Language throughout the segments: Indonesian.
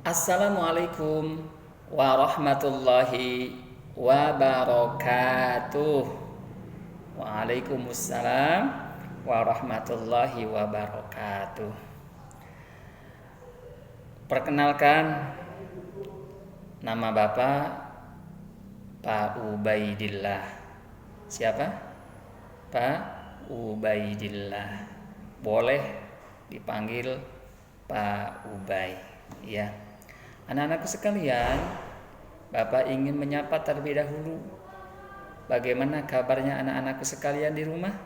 Assalamualaikum warahmatullahi wabarakatuh. Waalaikumsalam warahmatullahi wabarakatuh. Perkenalkan, nama Bapak Pak Ubaidillah. Siapa? Pak Ubaidillah. Boleh dipanggil Pak Ubay, ya. Anak-anakku sekalian, Bapak ingin menyapa terlebih dahulu. Bagaimana kabarnya anak-anakku sekalian di rumah?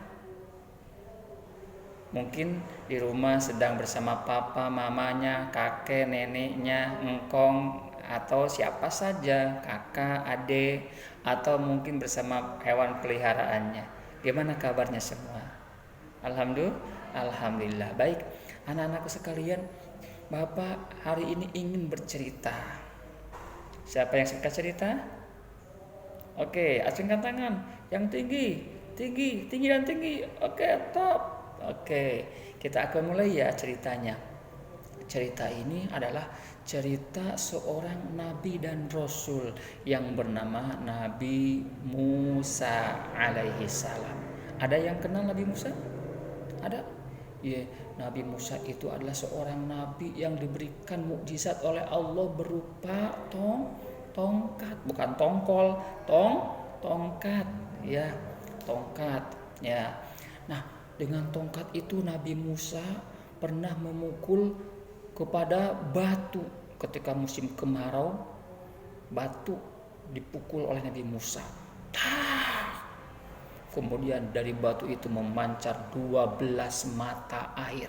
Mungkin di rumah sedang bersama papa, mamanya, kakek, neneknya, engkong, atau siapa saja, kakak, adik, atau mungkin bersama hewan peliharaannya. Gimana kabarnya semua? Alhamdulillah. Baik, anak-anakku sekalian, Bapak hari ini ingin bercerita. Siapa yang suka cerita? Oke, acungkan tangan. Yang tinggi, tinggi, tinggi dan tinggi. Oke, top. Oke, kita akan mulai ya ceritanya. Cerita ini adalah cerita seorang nabi dan rasul yang bernama Nabi Musa alaihi salam. Ada yang kenal Nabi Musa? Ada? Ya, Nabi Musa itu adalah seorang nabi yang diberikan mukjizat oleh Allah berupa tongkat, bukan tongkol, tongkat, ya, tongkat, ya. Nah, dengan tongkat itu Nabi Musa pernah memukul kepada batu ketika musim kemarau. Batu dipukul oleh Nabi Musa. Kemudian dari batu itu memancar 12 mata air.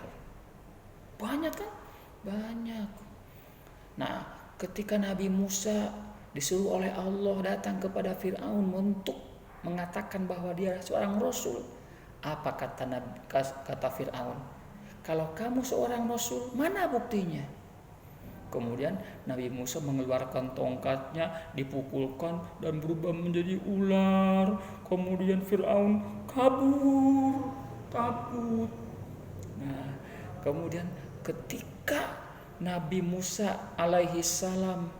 Banyak kan? Banyak. Nah, ketika Nabi Musa disuruh oleh Allah datang kepada Fir'aun untuk mengatakan bahwa dia seorang rasul, apa kata Fir'aun? Kalau kamu seorang rasul, mana buktinya? Kemudian Nabi Musa mengeluarkan tongkatnya, dipukulkan dan berubah menjadi ular. Kemudian Fir'aun takut. Nah, kemudian ketika Nabi Musa alaihi salam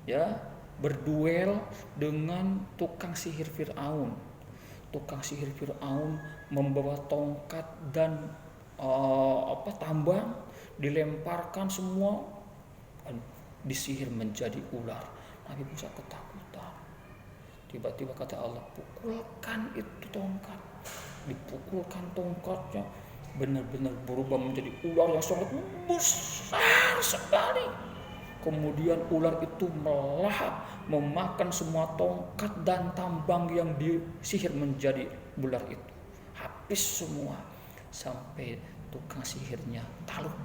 ya berduel dengan tukang sihir Fir'aun. Tukang sihir Fir'aun membawa tongkat dan tambang, dilemparkan semua, disihir menjadi ular. Nabi Musa ketakutan. Tiba-tiba kata Allah, pukulkan itu tongkat. Dipukulkan tongkatnya, benar-benar berubah menjadi ular yang sangat besar sekali. Kemudian ular itu melahap, memakan semua tongkat dan tambang yang disihir menjadi ular itu. Habis semua, sampai tukang sihirnya takluk.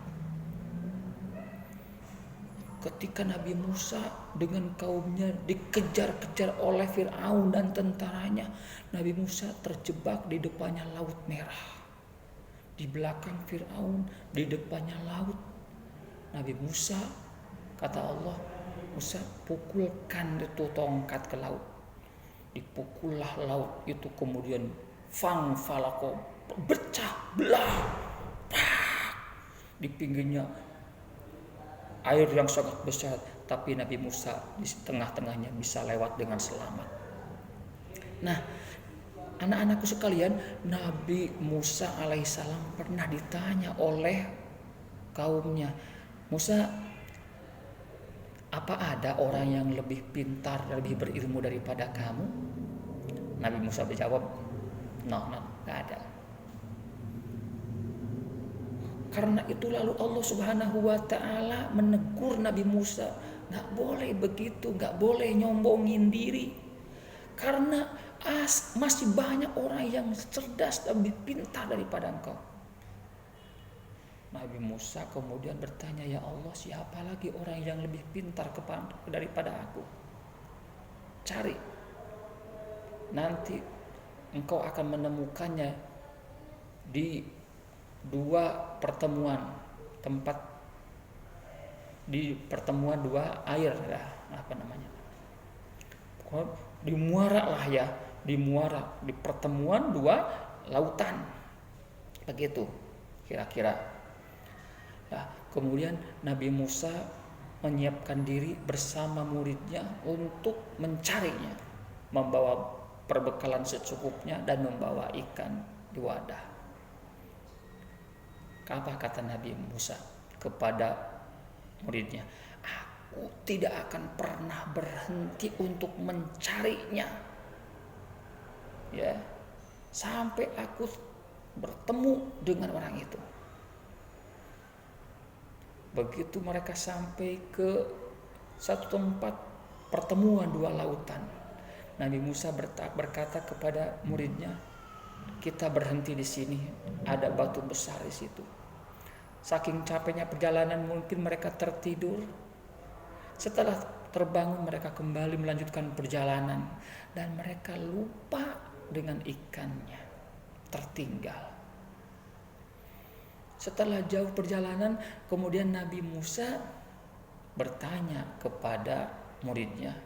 Ketika Nabi Musa dengan kaumnya dikejar-kejar oleh Fir'aun dan tentaranya, Nabi Musa terjebak di depannya Laut Merah. Di belakang Fir'aun, di depannya laut. Nabi Musa, kata Allah, Musa pukulkan itu tongkat ke laut. Dipukullah laut itu, kemudian falako, pecah belah. Di pinggirnya air yang sangat besar, tapi Nabi Musa di tengah-tengahnya bisa lewat dengan selamat. Nah, anak-anakku sekalian, Nabi Musa alaihissalam pernah ditanya oleh kaumnya, Musa, apa ada orang yang lebih pintar, lebih berilmu daripada kamu? Nabi Musa menjawab, no, gak ada. Karena itu lalu Allah Subhanahu wa ta'ala menegur Nabi Musa, gak boleh begitu, gak boleh nyombongin diri. Karena masih banyak orang yang cerdas dan lebih pintar daripada engkau. Nabi Musa kemudian bertanya, ya Allah, siapa lagi orang yang lebih pintar daripada aku? Cari, nanti engkau akan menemukannya di dua pertemuan tempat, di pertemuan dua air ya, di muara lah ya, di muara, di pertemuan dua lautan, begitu kira-kira. Nah, kemudian Nabi Musa menyiapkan diri bersama muridnya untuk mencarinya, membawa perbekalan secukupnya dan membawa ikan di wadah. Apa kata Nabi Musa kepada muridnya? Aku tidak akan pernah berhenti untuk mencarinya, ya, sampai aku bertemu dengan orang itu. Begitu mereka sampai ke satu tempat pertemuan dua lautan, Nabi Musa berkata kepada muridnya, kita berhenti di sini, ada batu besar di situ. Saking capeknya perjalanan mungkin mereka tertidur. Setelah terbangun mereka kembali melanjutkan perjalanan dan mereka lupa dengan ikannya, tertinggal. Setelah jauh perjalanan, kemudian Nabi Musa bertanya kepada muridnya,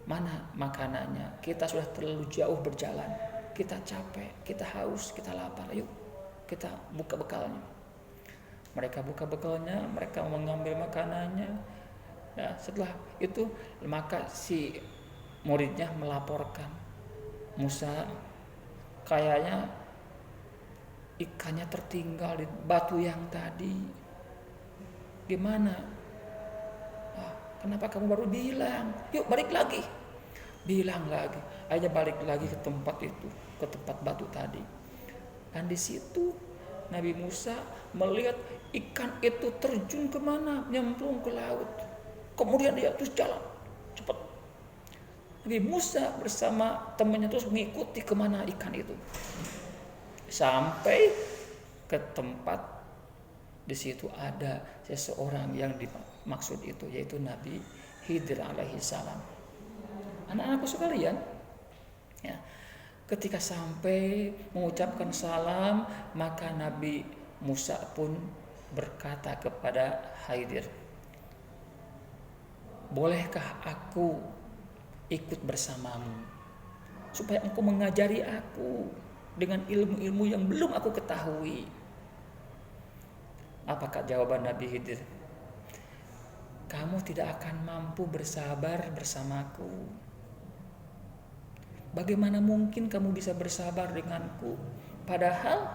mana makanannya? Kita sudah terlalu jauh berjalan, kita capek, kita haus, kita lapar, yuk kita buka bekalnya. Mereka buka bekalnya, mereka mengambil makanannya. Nah, setelah itu maka si muridnya melaporkan, Musa, kayaknya ikannya tertinggal di batu yang tadi. Gimana? Kenapa kamu baru bilang? Yuk balik lagi. Bilang lagi. Akhirnya balik lagi ke tempat itu, ke tempat batu tadi. Dan di situ Nabi Musa melihat ikan itu terjun kemana? Nyemplung ke laut. Kemudian dia terus jalan cepat. Nabi Musa bersama temannya terus mengikuti kemana ikan itu. Sampai ke tempat, di situ ada seseorang yang dimaksud itu, yaitu Nabi Khidir alaihi salam. Anak-anakku sekalian, ya, ketika sampai mengucapkan salam, maka Nabi Musa pun berkata kepada Khidir, bolehkah aku ikut bersamamu supaya engkau mengajari aku dengan ilmu-ilmu yang belum aku ketahui? Apakah jawaban Nabi Khidir? Kamu tidak akan mampu bersabar bersamaku. Bagaimana mungkin kamu bisa bersabar denganku, padahal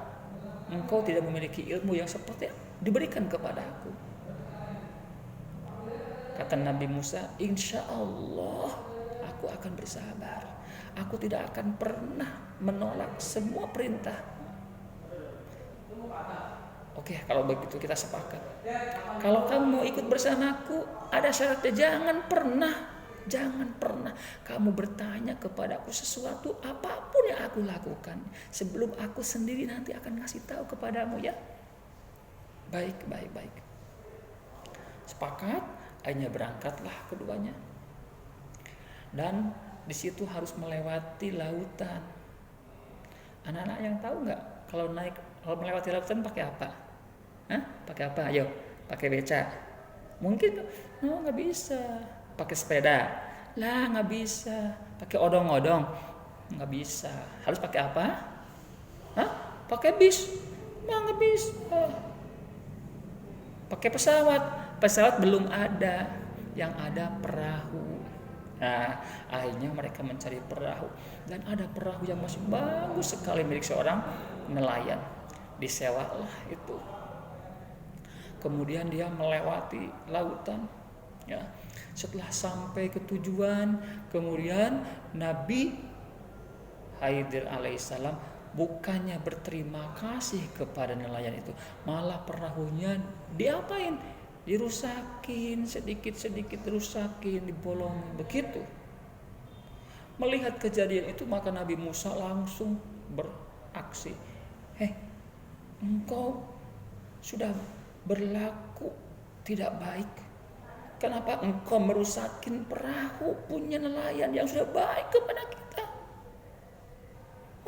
engkau tidak memiliki ilmu yang seperti diberikan kepada aku? Kata Nabi Musa, insya Allah aku akan bersabar. Aku tidak akan pernah menolak semua perintah. Oke, kalau begitu kita sepakat. Kalau kamu mau ikut bersamaku, ada syaratnya. Jangan pernah kamu bertanya kepadaku sesuatu apapun yang aku lakukan sebelum aku sendiri nanti akan ngasih tahu kepadamu, ya. Baik. Sepakat, akhirnya berangkatlah keduanya. Dan di situ harus melewati lautan. Anak-anak yang tahu nggak kalau melewati lautan pakai apa? Pakai apa? Ayo, pakai beca. Mungkin nggak bisa. Pakai sepeda lah, nggak bisa. Pakai odong-odong nggak bisa. Harus pakai apa? Pakai bis? Nggak bisa. Pakai pesawat belum ada. Yang ada perahu. Nah, akhirnya mereka mencari perahu, dan ada perahu yang masih bagus sekali milik seorang nelayan. Disewalah itu. Kemudian dia melewati lautan, ya. Setelah sampai ke tujuan, kemudian Nabi Khidir alaihissalam bukannya berterima kasih kepada nelayan itu, malah perahunya diapain? Dirusakin, sedikit-sedikit dirusakin, dibolongin, begitu. Melihat kejadian itu, maka Nabi Musa langsung beraksi. Engkau sudah berlaku tidak baik. Kenapa engkau merusakin perahu punya nelayan yang sudah baik kepada kita?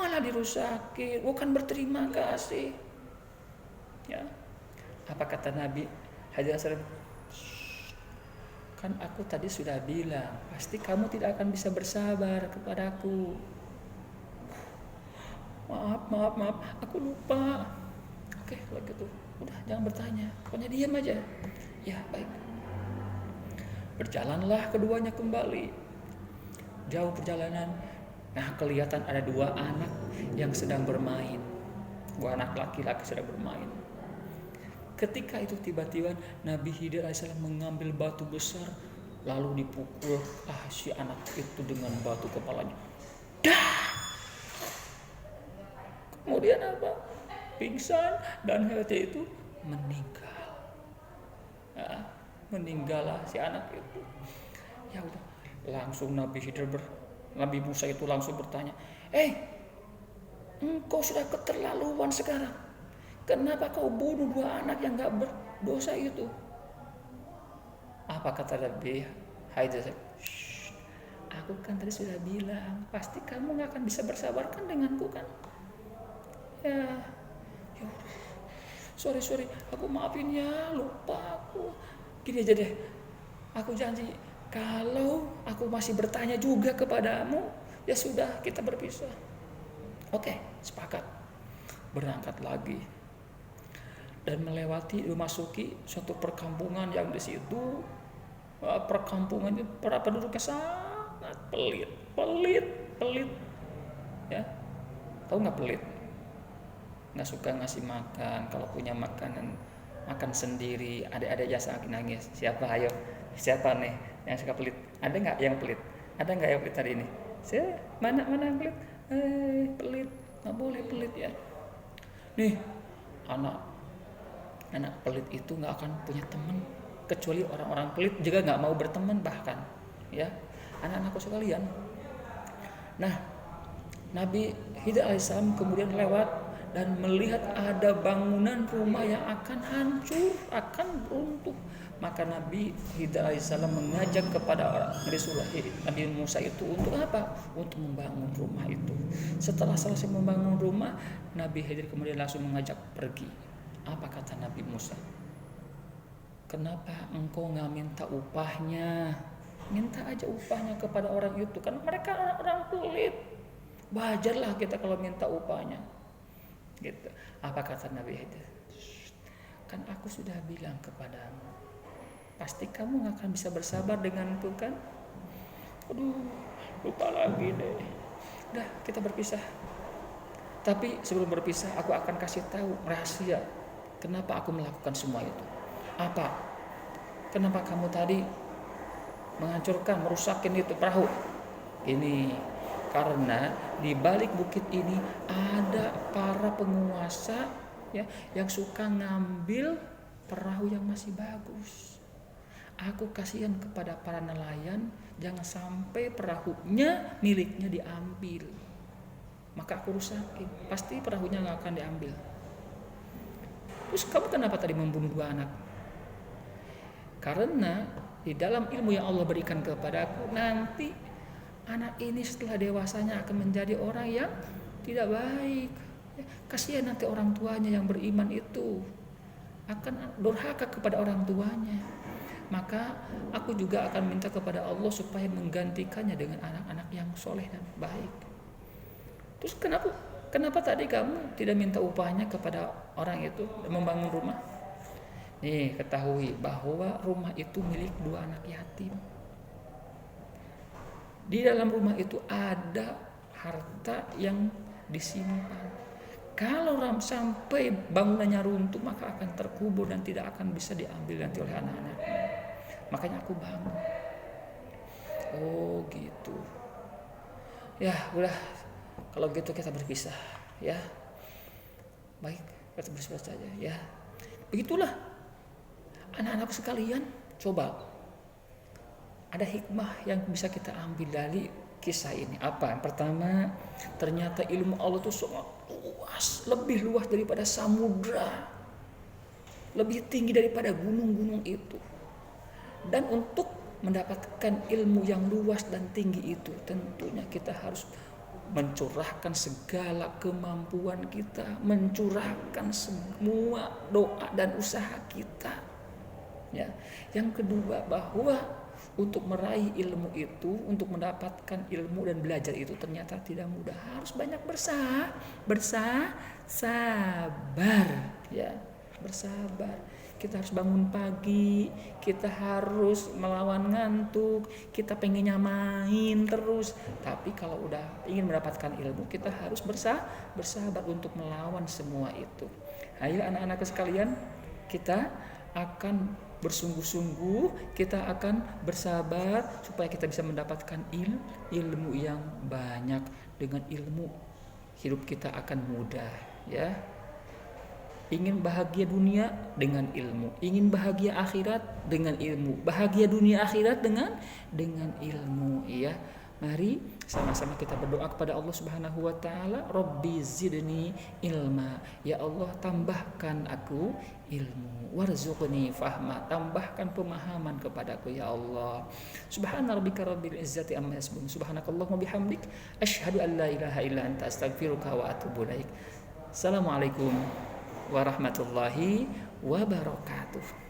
Malah dirusakin, bukan berterima kasih. Ya. Apa kata Nabi Khidir? Kan aku tadi sudah bilang, pasti kamu tidak akan bisa bersabar kepadaku. Maaf, aku lupa. Oke, kalau gitu, udah jangan bertanya, pokoknya diam aja. Ya, baik. Berjalanlah keduanya kembali. Jauh perjalanan. Nah, kelihatan ada dua anak yang sedang bermain. Dua anak laki-laki sedang bermain. Ketika itu tiba-tiba Nabi Khidir alaihissalam mengambil batu besar, lalu dipukul si anak itu dengan batu kepalanya. Dah! Kemudian apa? Pingsan, dan hati itu meninggal. Nah, meninggallah si anak itu. Ya udah, langsung Nabi Musa itu langsung bertanya, engkau sudah keterlaluan sekarang. Kenapa kau bunuh dua anak yang gak berdosa itu? Apa kata Nabi Khidir? Aku kan tadi sudah bilang, pasti kamu gak akan bisa bersabar kan denganku kan? Ya sorry, aku maafin ya, lupa aku. Gini aja deh, aku janji kalau aku masih bertanya juga kepadamu, ya sudah, kita berpisah. Oke, sepakat. Berangkat lagi dan memasuki suatu perkampungan yang di situ perkampungan itu para penduduknya sangat pelit, ya. Tahu nggak pelit? Nggak suka ngasih makan. Kalau punya makanan makan sendiri. Ada jasa nangis. Siapa? Ayo, siapa nih yang suka pelit? Ada nggak yang pelit? Ada nggak yang pelit hari ini? Mana yang pelit? Pelit, nggak boleh pelit ya. Nih, anak pelit itu nggak akan punya teman, kecuali orang-orang pelit juga nggak mau berteman bahkan, ya, anak-anakku sekalian. Nah, Nabi Khidir alaihissalam kemudian lewat dan melihat ada bangunan rumah yang akan hancur, akan runtuh. Maka Nabi Khidir alaihissalam mengajak kepada Nabi Musa itu untuk apa? Untuk membangun rumah itu. Setelah selesai membangun rumah, Nabi Khidir kemudian langsung mengajak pergi. Apa kata Nabi Musa? Kenapa engkau gak minta upahnya? Minta aja upahnya kepada orang itu. Kan mereka orang pelit. Wajarlah kita kalau minta upahnya. Gitu. Apa kata Nabi Khidir? Kan aku sudah bilang kepadamu, pasti kamu gak akan bisa bersabar denganku kan? Aduh, lupa lagi deh. Udah, kita berpisah. Tapi sebelum berpisah, aku akan kasih tahu rahasia kenapa aku melakukan semua itu. Apa? Kenapa kamu tadi menghancurkan, merusakin itu perahu? Ini karena di balik bukit ini ada para penguasa, ya, yang suka ngambil perahu yang masih bagus. Aku kasihan kepada para nelayan, jangan sampai perahunya miliknya diambil. Maka aku rusakin, pasti perahunya gak akan diambil. Terus kamu kenapa tadi membunuh dua anak? Karena di dalam ilmu yang Allah berikan kepadaku, nanti anak ini setelah dewasanya akan menjadi orang yang tidak baik. Kasihan nanti orang tuanya yang beriman itu akan durhaka kepada orang tuanya. Maka aku juga akan minta kepada Allah supaya menggantikannya dengan anak-anak yang soleh dan baik. Terus kenapa tadi kamu tidak minta upahnya kepada orang itu membangun rumah? Nih, ketahui bahwa rumah itu milik dua anak yatim. Di dalam rumah itu ada harta yang disimpan. Kalau sampai bangunannya runtuh, maka akan terkubur dan tidak akan bisa diambil nanti oleh anak-anaknya. Makanya aku bangun. Oh gitu. Ya udah, kalau gitu kita berpisah, ya. Baik, kita berpisah saja, ya. Begitulah, anak-anak sekalian, coba ada hikmah yang bisa kita ambil dari kisah ini. Apa? Yang pertama, ternyata ilmu Allah itu sangat luas, lebih luas daripada samudra, lebih tinggi daripada gunung-gunung itu. Dan untuk mendapatkan ilmu yang luas dan tinggi itu, tentunya kita harus mencurahkan segala kemampuan kita, mencurahkan semua doa dan usaha kita. Ya. Yang kedua, bahwa untuk meraih ilmu itu, untuk mendapatkan ilmu dan belajar itu ternyata tidak mudah. Harus banyak bersabar, ya, bersabar. kita harus bangun pagi, kita harus melawan ngantuk, kita pengennya main terus. Tapi kalau udah ingin mendapatkan ilmu, kita harus bersabar untuk melawan semua itu. Ayo anak-anak sekalian, kita akan bersungguh-sungguh, kita akan bersabar supaya kita bisa mendapatkan ilmu yang banyak. Dengan ilmu hidup kita akan mudah, ya. Ingin bahagia dunia dengan ilmu, ingin bahagia akhirat dengan ilmu, bahagia dunia akhirat dengan ilmu, ya. Mari sama-sama kita berdoa kepada Allah Subhanahu wa taala, Rabbi zidni ilma. Ya Allah, tambahkan aku ilmu. Warzuqni fahma, tambahkan pemahaman kepadaku ya Allah. Subhana rabbika rabbil izzati amma yasifun. Subhanakallahumma bihamdik, asyhadu an la ilaha illa anta, astaghfiruka wa atubu ilaik. Assalamualaikum warahmatullahi wabarakatuh.